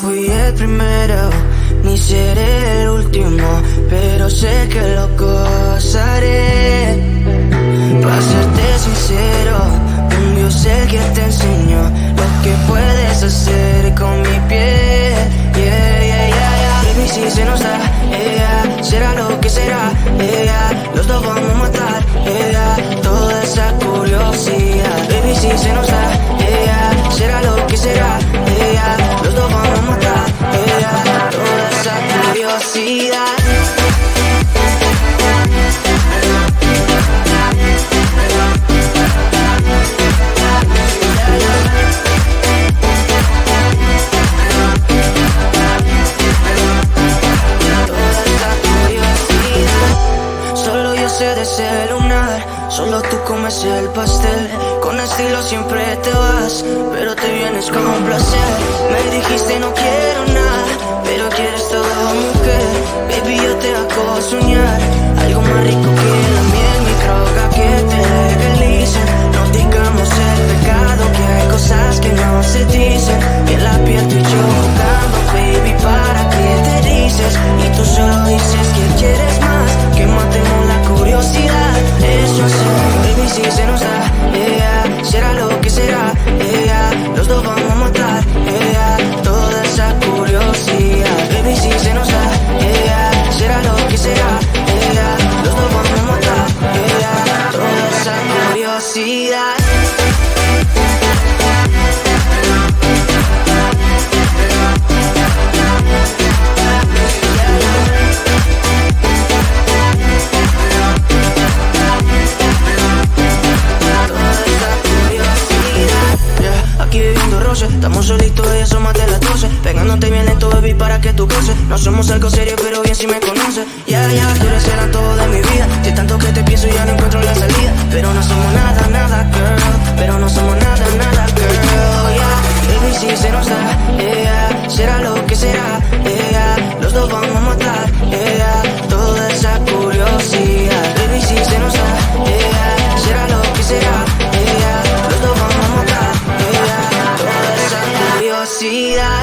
fui el primero, ni seré el último, pero sé que lo gozaré. Para serte sincero, un Dios el que te enseñó lo que puedes hacer con mi piel. Yeah, yeah, yeah, yeah. Baby, si se nos da, será lo que será, los dos vamos a matar, toda esa curiosidad. Baby, si se nos da, será lo que será, los dos vamos a matar, toda esa curiosidad. De celular, solo tú comes el pastel. Con estilo siempre te vas, pero te vienes con un placer. Me dijiste no quiero nada, pero quieres todo, mujer. Baby, yo te hago soñar algo más rico que la miel, mi droga que te legalicen. No digamos el pecado, que hay cosas que no se dicen. Y en la piel tú y yo jugando, baby, ¿para qué te dices? Y tú solo dices que quieres más, que matemos la curiosidad. Eso sí, baby, si se nos da, será lo que será, los dos vamos a matar, toda esa curiosidad. Baby, si se nos da, será lo que será, los dos vamos a matar, toda esa curiosidad. Aquí viviendo roce, estamos solitos y son más de las 12. Pegándote bien lento, baby, para que tú goces. No somos algo serio, pero bien si me conoces. Ya, tú eres el antojo de mi vida. Si tanto que te pienso ya no encuentro la salida. Pero no somos nada, nada, girl. Pero no somos nada, nada, girl. Yeah, baby, si se nos da, será lo que será, los dos vamos a matar, toda esa curiosidad. Baby, si se nos da, será lo que será, los dos vamos a matar, toda esa curiosidad.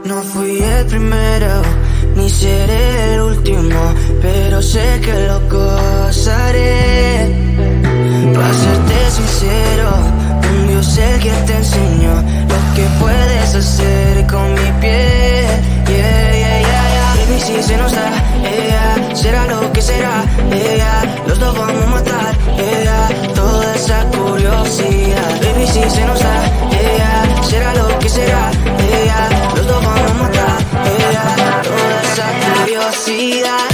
No fui el primero, ni seré el último, pero sé que lo gozaré. Para serte sincero, un Dios el que te enseñó lo que puedes hacer con mi piel. Baby, si se nos da, será lo que será, los dos vamos a matar, toda esa curiosidad. Baby, si se nos da, será lo que será, los dos vamos a matar, toda esa curiosidad.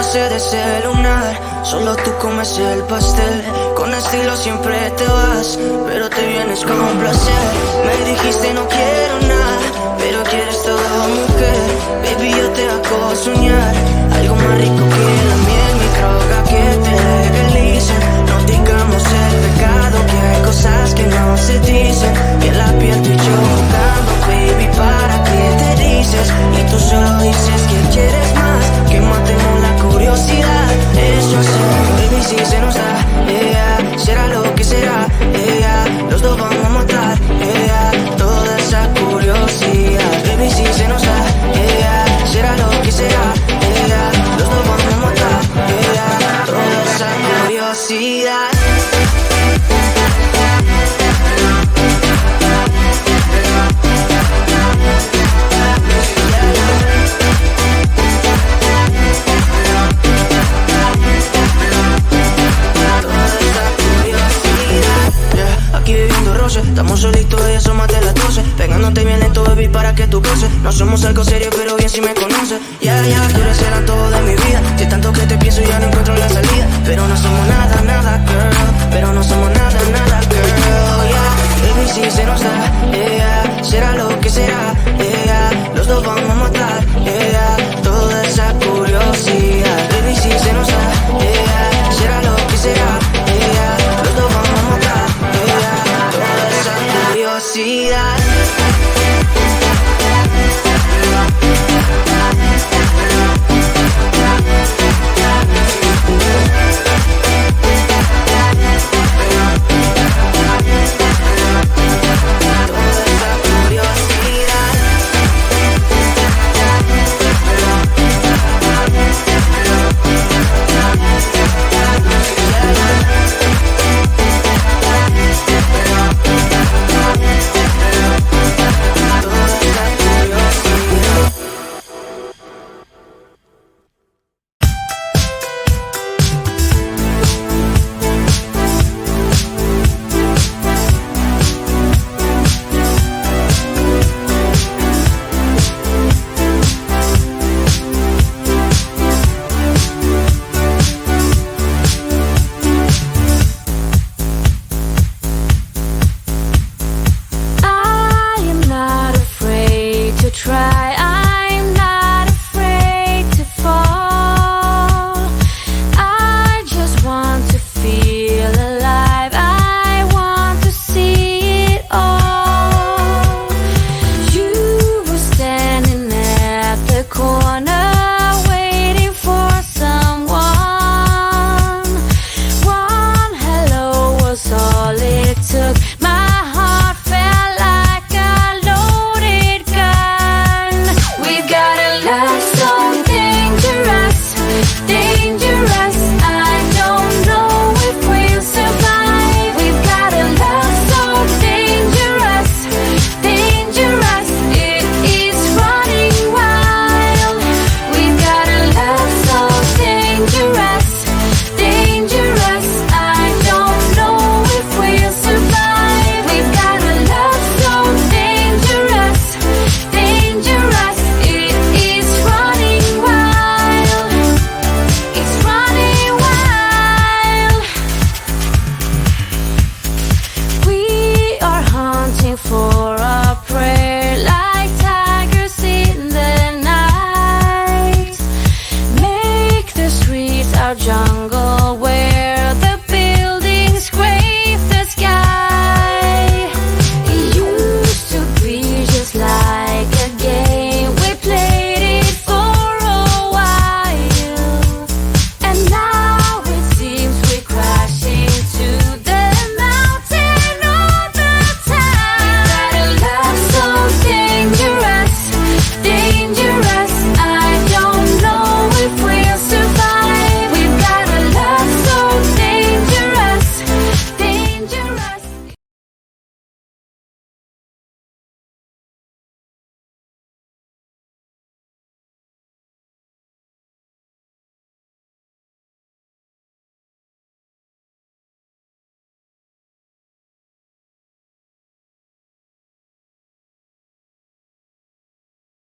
De ese lunar, solo tú comes el pastel. Con estilo siempre te vas, pero te vienes con un placer. Me dijiste no quiero nada, pero quieres todo, mujer. Baby, yo te hago soñar algo más rico que la miel, mi droga que te legalicen. No digamos el pecado, que hay cosas que no se dicen. Y en la piel tú y yo jugando, baby, ¿para qué te dices? Y tú solo dices que quieres más, que matemos la curiosidad. Eso es, baby, si se nos da, será lo que será, los dos vamos a matar, toda esa curiosidad. Baby, si se nos da, será lo que será, los dos vamos a matar, toda esa curiosidad. Aquí bebiendo roce, estamos solitos, ya son más de las 12. Pegándote bien lento, baby, para que tú goces. No somos algo serio, pero bien si me conoces. Tú eres el todo de mi vida. Si tanto que te pienso ya no encuentro la salida. Pero no somos nada, nada, girl. Pero no somos nada, nada, girl, Baby, si se nos da, será lo que será, los dos vamos a matar, toda esa curiosidad. Baby, si se nos da, será lo que será, los dos vamos a matar, toda esa curiosidad. jungle.